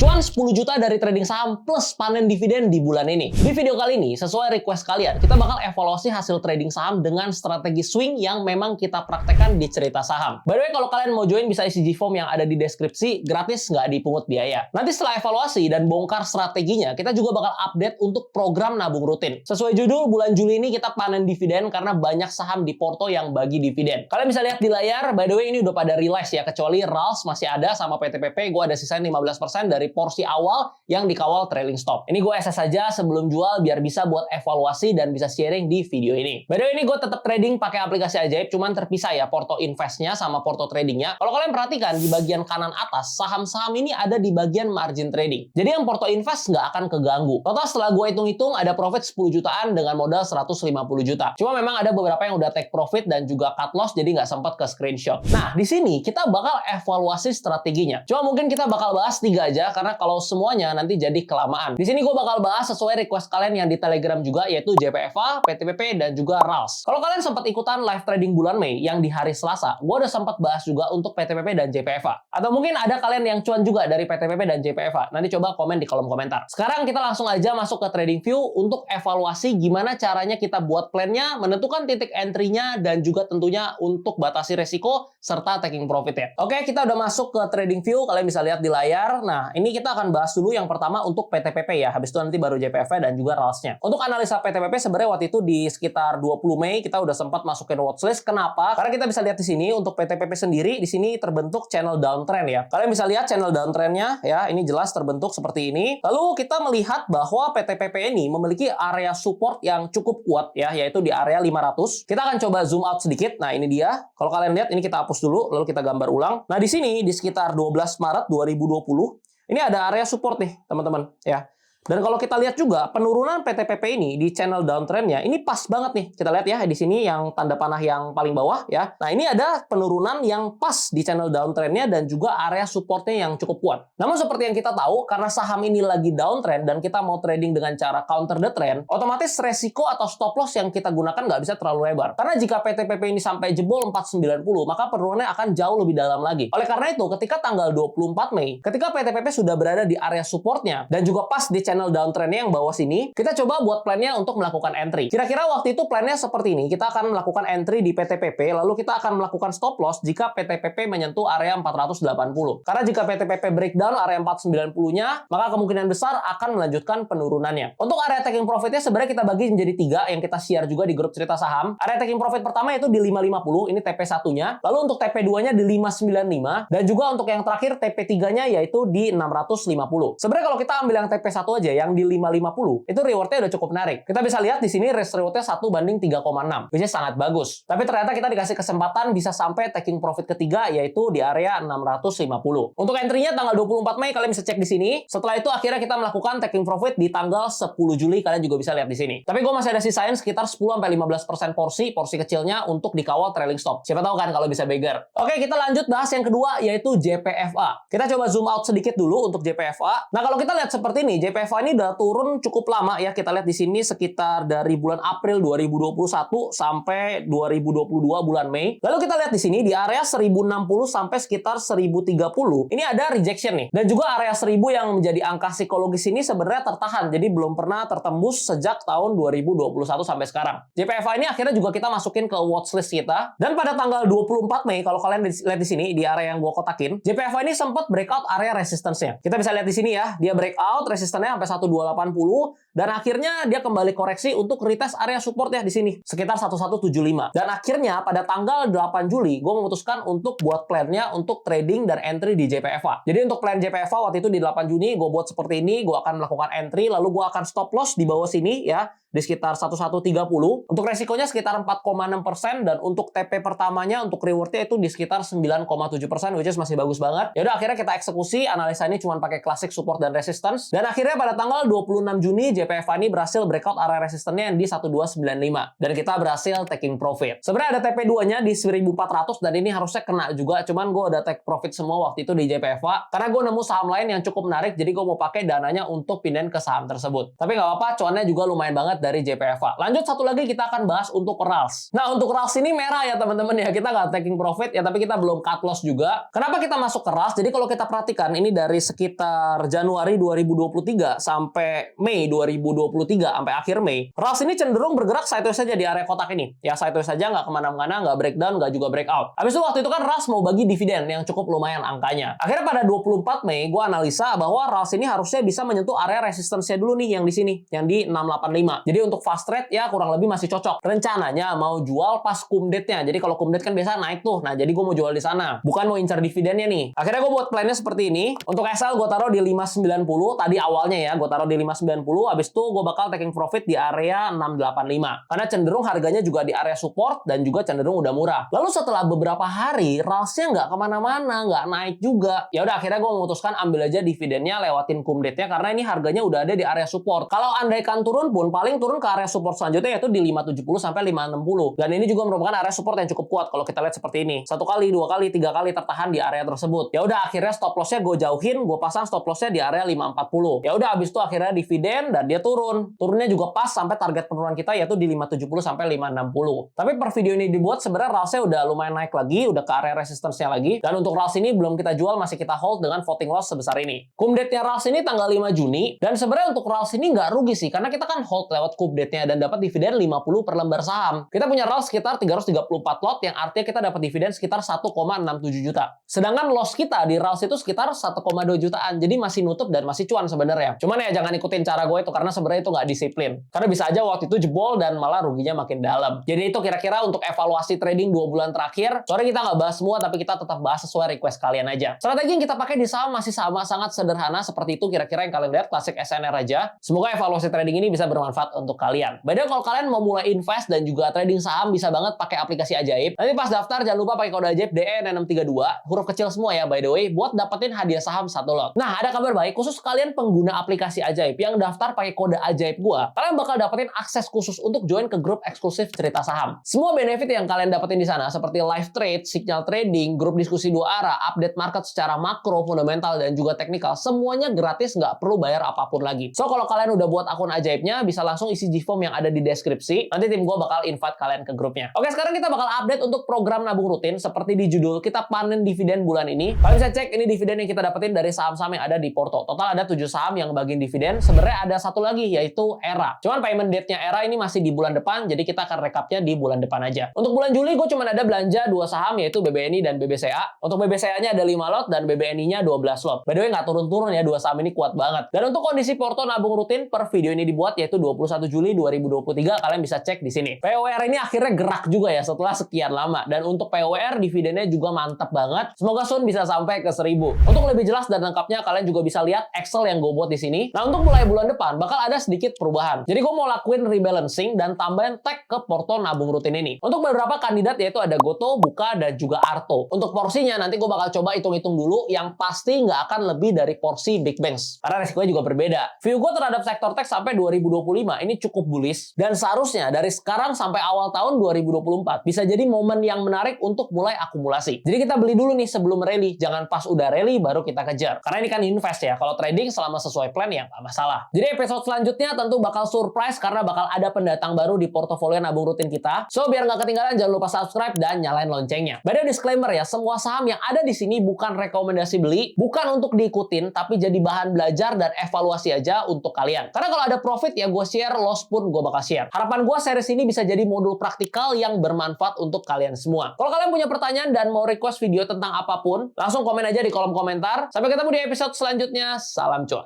Cuan 10 juta dari trading saham plus panen dividen di bulan ini. Di video kali ini, sesuai request kalian, kita bakal evaluasi hasil trading saham dengan strategi swing yang memang kita praktekkan di cerita saham. By the way, kalau kalian mau join bisa isi G-Form yang ada di deskripsi, gratis, nggak dipungut biaya. Nanti setelah evaluasi dan bongkar strateginya, kita juga bakal update untuk program nabung rutin. Sesuai judul, bulan Juli ini kita panen dividen karena banyak saham di Porto yang bagi dividen. Kalian bisa lihat di layar, by the way ini udah pada realize ya, kecuali RALS masih ada sama PTPP, gue ada sisain 15% dari porsi awal yang dikawal trailing stop. Ini gue SS aja sebelum jual biar bisa buat evaluasi dan bisa sharing di video ini. By the way, ini gue tetap trading pakai aplikasi ajaib, cuman terpisah ya Porto Investnya sama Porto Tradingnya. Kalau kalian perhatikan di bagian kanan atas, saham-saham ini ada di bagian margin trading. Jadi yang Porto Invest nggak akan keganggu. Total setelah gue hitung-hitung ada profit 10 jutaan dengan modal 150 juta. Cuma memang ada beberapa yang udah take profit dan juga cut loss, jadi nggak sempat ke screenshot. Nah, di sini kita bakal evaluasi strateginya. Cuma mungkin kita bakal bahas 3 aja, karena kalau semuanya nanti jadi kelamaan. Di sini gue bakal bahas sesuai request kalian yang di Telegram juga, yaitu JPFA, PTPP, dan juga RALS. Kalau kalian sempat ikutan live trading bulan Mei yang di hari Selasa, gue udah sempat bahas juga untuk PTPP dan JPFA. Atau mungkin ada kalian yang cuan juga dari PTPP dan JPFA. Nanti coba komen di kolom komentar. Sekarang kita langsung aja masuk ke trading view untuk evaluasi gimana caranya kita buat plannya, menentukan titik entry-nya, dan juga tentunya untuk batasi resiko serta taking profit ya. Oke, kita udah masuk ke trading view. Kalian bisa lihat di layar. Nah, ini kita akan bahas dulu yang pertama untuk PTPP ya. Habis itu nanti baru JPFA dan juga RALS-nya. Untuk analisa PTPP sebenarnya waktu itu di sekitar 20 Mei kita udah sempat masukin watchlist. Kenapa? Karena kita bisa lihat di sini untuk PTPP sendiri di sini terbentuk channel downtrend ya. Kalian bisa lihat channel downtrend-nya ya. Ini jelas terbentuk seperti ini. Lalu kita melihat bahwa PTPP ini memiliki area support yang cukup kuat ya, yaitu di area 500. Kita akan coba zoom out sedikit. Nah, ini dia. Kalau kalian lihat ini kita hapus dulu lalu kita gambar ulang. Nah, di sini di sekitar 12 Maret 2020 ini ada area support nih, teman-teman, ya. Dan kalau kita lihat juga penurunan PTPP ini di channel downtrendnya ini pas banget nih. Kita lihat ya di sini yang tanda panah yang paling bawah ya. Nah ini ada penurunan yang pas di channel downtrendnya dan juga area supportnya yang cukup kuat. Namun seperti yang kita tahu karena saham ini lagi downtrend dan kita mau trading dengan cara counter the trend, otomatis resiko atau stop loss yang kita gunakan nggak bisa terlalu lebar. Karena jika PTPP ini sampai jebol 490 maka penurunannya akan jauh lebih dalam lagi. Oleh karena itu ketika tanggal 24 Mei ketika PTPP sudah berada di area supportnya dan juga pas di channel downtrendnya yang bawah sini, kita coba buat plannya untuk melakukan entry. Kira-kira waktu itu plannya seperti ini, kita akan melakukan entry di PTPP, lalu kita akan melakukan stop loss jika PTPP menyentuh area 480. Karena jika PTPP breakdown area 490-nya, maka kemungkinan besar akan melanjutkan penurunannya. Untuk area taking profitnya sebenarnya kita bagi menjadi 3 yang kita share juga di grup cerita saham. Area taking profit pertama itu di 550, ini TP1-nya. Lalu untuk TP2-nya di 595, dan juga untuk yang terakhir TP3-nya yaitu di 650. Sebenarnya kalau kita ambil yang TP1 aja, yang di 550, itu rewardnya udah cukup menarik. Kita bisa lihat di sini risk rewardnya 1:3,6, which is sangat bagus. Tapi ternyata kita dikasih kesempatan bisa sampai taking profit ketiga, yaitu di area 650. Untuk entry-nya tanggal 24 Mei, kalian bisa cek di sini. Setelah itu akhirnya kita melakukan taking profit di tanggal 10 Juli, kalian juga bisa lihat di sini. Tapi gue masih ada sisain sekitar 10-15% porsi kecilnya untuk dikawal trailing stop. Siapa tahu kan kalau bisa beggar. Oke, kita lanjut bahas yang kedua, yaitu JPFA. Kita coba zoom out sedikit dulu untuk JPFA. Nah, kalau kita lihat seperti ini, JPFA ini udah turun cukup lama ya. Kita lihat di sini sekitar dari bulan April 2021 sampai 2022 bulan Mei. Lalu kita lihat di sini di area 1060 sampai sekitar 1030. Ini ada rejection nih. Dan juga area 1000 yang menjadi angka psikologis ini sebenarnya tertahan. Jadi belum pernah tertembus sejak tahun 2021 sampai sekarang. JPFA ini akhirnya juga kita masukin ke watchlist kita. Dan pada tanggal 24 Mei kalau kalian lihat di sini di area yang gua kotakin, JPFA ini sempat breakout area resistance-nya. Kita bisa lihat di sini ya, dia breakout resistance-nya sampai 1280 dan akhirnya dia kembali koreksi untuk retest area support ya di sini sekitar 1175. Dan akhirnya pada tanggal 8 Juli gue memutuskan untuk buat plannya untuk trading dan entry di JPFA. Jadi untuk plan JPFA waktu itu di 8 Juni gue buat seperti ini, gue akan melakukan entry lalu gue akan stop loss di bawah sini ya di sekitar 1130. Untuk resikonya sekitar 4,6% dan untuk TP pertamanya untuk rewardnya itu di sekitar 9,7%, which is masih bagus banget. Yaudah akhirnya kita eksekusi, analisa ini cuma pakai klasik support dan resistance. Dan akhirnya pada tanggal 26 Juni JPFA ini berhasil breakout area resistennya yang di 1295 dan kita berhasil taking profit. Sebenarnya ada TP2-nya di 1400 dan ini harusnya kena juga, cuman gue udah take profit semua waktu itu di JPFA karena gue nemu saham lain yang cukup menarik, jadi gue mau pakai dananya untuk pindahin ke saham tersebut. Tapi nggak apa-apa, cuannya juga lumayan banget dari JPFA. Lanjut satu lagi kita akan bahas untuk RALS. Nah, untuk RALS ini merah ya teman-teman ya, kita nggak taking profit ya, tapi kita belum cut loss juga. Kenapa kita masuk ke RALS? Jadi kalau kita perhatikan ini dari sekitar Januari 2023 sampai Mei 2023 sampai akhir Mei, RALS ini cenderung bergerak sideways saja di area kotak ini. Ya sideways saja, nggak kemana-mana, nggak breakdown, nggak juga breakout. Habis itu waktu itu kan RALS mau bagi dividen yang cukup lumayan angkanya. Akhirnya pada 24 Mei gue analisa bahwa RALS ini harusnya bisa menyentuh area resistance-nya dulu nih yang di sini, yang di 685. Jadi untuk fast trade ya kurang lebih masih cocok. Rencananya mau jual pas cum date-nya. Jadi kalau cum date kan biasa naik tuh. Nah, jadi gue mau jual di sana. Bukan mau incar dividennya nih. Akhirnya gue buat plan-nya seperti ini. Untuk SL gue taruh di 590. Tadi awalnya ya gue taruh di 590. Habis itu gue bakal taking profit di area 685. Karena cenderung harganya juga di area support dan juga cenderung udah murah. Lalu setelah beberapa hari RALS-nya nggak kemana-mana, nggak naik juga. Ya udah akhirnya gue memutuskan ambil aja dividennya, lewatin cum date-nya karena ini harganya udah ada di area support. Kalau andaikan turun pun paling turun ke area support selanjutnya yaitu di 570 sampai 560. Dan ini juga merupakan area support yang cukup kuat kalau kita lihat seperti ini. 1 kali, 2 kali, 3 kali tertahan di area tersebut. Ya udah akhirnya stop loss-nya gue jauhin, gue pasang stop loss-nya di area 540. Ya udah habis itu akhirnya dividen dan dia turun. Turunnya juga pas sampai target penurunan kita yaitu di 570 sampai 560. Tapi per video ini dibuat sebenarnya RALS-nya udah lumayan naik lagi, udah ke area resistance-nya lagi. Dan untuk RALS ini belum kita jual, masih kita hold dengan voting loss sebesar ini. Cum date-nya RALS ini tanggal 5 Juni dan sebenarnya untuk RALS ini nggak rugi sih karena kita kan hold lewat cum date-nya dan dapat dividen 50 per lembar saham. Kita punya RALS sekitar 334 lot yang artinya kita dapat dividen sekitar 1,67 juta. Sedangkan loss kita di RALS itu sekitar 1,2 jutaan. Jadi masih nutup dan masih cuan sebenarnya. Cuman ya jangan ikutin cara gue itu karena sebenarnya itu nggak disiplin. Karena bisa aja waktu itu jebol dan malah ruginya makin dalam. Jadi itu kira-kira untuk evaluasi trading 2 bulan terakhir. Sorry kita nggak bahas semua tapi kita tetap bahas sesuai request kalian aja. Strategi yang kita pakai di saham masih sama, sangat sederhana seperti itu kira-kira yang kalian lihat, klasik SNR aja. Semoga evaluasi trading ini bisa bermanfaat untuk kalian. By the way, kalau kalian mau mulai invest dan juga trading saham bisa banget pakai aplikasi Ajaib. Nanti pas daftar jangan lupa pakai kode Ajaib DEN632, huruf kecil semua ya by the way, buat dapetin hadiah saham 1 lot. Nah, ada kabar baik khusus kalian pengguna aplikasi Ajaib yang daftar pakai kode Ajaib gua, kalian bakal dapetin akses khusus untuk join ke grup eksklusif cerita saham. Semua benefit yang kalian dapetin di sana seperti live trade, signal trading, grup diskusi 2 arah, update market secara makro, fundamental dan juga teknikal, semuanya gratis, nggak perlu bayar apapun lagi. So kalau kalian udah buat akun Ajaibnya, bisa langsung isi Gform yang ada di deskripsi. Nanti tim gue bakal invite kalian ke grupnya. Oke, sekarang kita bakal update untuk program nabung rutin. Seperti di judul, kita panen dividen bulan ini. Kalian bisa cek ini dividen yang kita dapetin dari saham-saham yang ada di Porto. Total ada 7 saham yang bagiin dividen. Sebenarnya ada satu lagi yaitu ERA. Cuman payment date-nya ERA ini masih di bulan depan, jadi kita akan recapnya di bulan depan aja. Untuk bulan Juli gue cuma ada belanja 2 saham yaitu BBNI dan BBCA. Untuk BBCA-nya ada 5 lot dan BBNI-nya 12 lot. By the way nggak turun-turun ya, 2 saham ini kuat banget. Dan untuk kondisi Porto nabung rutin per video ini dibuat yaitu 21 Juli 2023, kalian bisa cek di sini. POWR ini akhirnya gerak juga ya setelah sekian lama. Dan untuk POWR dividennya juga mantap banget. Semoga soon bisa sampai ke 1000. Untuk lebih jelas dan lengkapnya kalian juga bisa lihat Excel yang gue buat di sini. Nah, untuk mulai bulan depan bakal ada sedikit perubahan. Jadi gue mau lakuin rebalancing dan tambahin tag ke Porto nabung rutin ini. Untuk beberapa kandidat yaitu ada Goto, Buka dan juga Arto. Untuk porsinya nanti gue bakal coba hitung-hitung dulu, yang pasti nggak akan lebih dari porsi Big Banks. Karena resikonya juga berbeda. View gue terhadap sektor tech sampai 2025 ini cukup bullish dan seharusnya dari sekarang sampai awal tahun 2024 bisa jadi momen yang menarik untuk mulai akumulasi. Jadi kita beli dulu nih sebelum rally, jangan pas udah rally baru kita kejar. Karena ini kan invest ya. Kalau trading selama sesuai plan ya nggak masalah. Jadi episode selanjutnya tentu bakal surprise karena bakal ada pendatang baru di portofolio nabung rutin kita. So biar nggak ketinggalan jangan lupa subscribe dan nyalain loncengnya. By the way, disclaimer ya, semua saham yang ada di sini bukan rekomendasi beli, bukan untuk diikutin, tapi jadi bahan belajar dan evaluasi aja untuk kalian. Karena kalau ada profit ya gue share, loss pun gue bakal share. Harapan gue series ini bisa jadi modul praktikal yang bermanfaat untuk kalian semua. Kalau kalian punya pertanyaan dan mau request video tentang apapun, langsung komen aja di kolom komentar. Sampai ketemu di episode selanjutnya. Salam cuan.